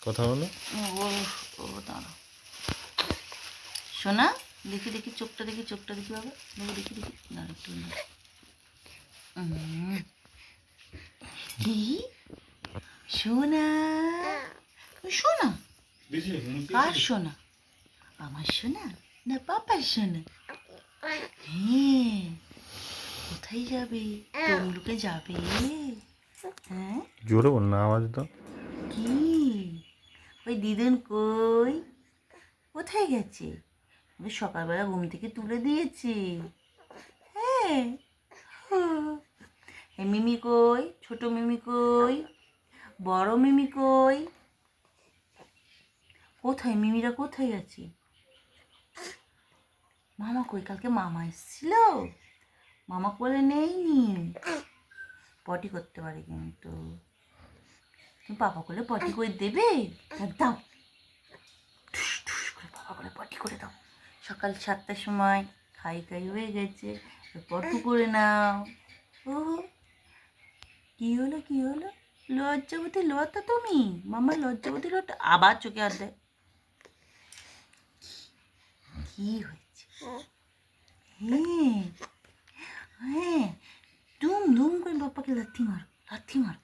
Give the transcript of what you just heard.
কথা বলো। ও ও দাঁড়া শোনা, দেখি দেখি চোখটা দেখি বাবা, দেখি দেখি দাঁড়া একটু কি সোনা, সোনা কার সোনা? আমার সোনা না পাপার সোনা? হ্যাঁ, কোথায় যাবে? তমলুকে যাবে? হ্যাঁ, জোরে বল না, আওয়াজ দাও। কি ওই দিদুন কই, কোথায় গেছে? আমি সকালবেলা ঘুম থেকে তুলে দিয়েছি। হ্যাঁ, মিমি কই, ছোট মিমি কই, বড় মিমি কই, কোথায় মিমিরা কোথায় গেছে? মামা কই? কালকে মামা এসেছিল, মামা কোলে নেইনি। পটি করতে পারে কিন্তু, তুমি পাপা কোলে পটি করে দেবে? দাও, ঠুস ঠুস করে পাপা কোলে পটি করে দাও। সকাল 7টার সময় খাই হয়ে গেছে, পটি করে নাও। ও কি হলো কি হলো? লজ্জাবতী লতা তুমি, মামা লজ্জাবতী লতা। আবার চোখে হাত দেয়। কি হয়েছে? হ্যাঁ হ্যাঁ, দুম দুম করে বাপ্পাকে লাথি মারো, লাথি মারো।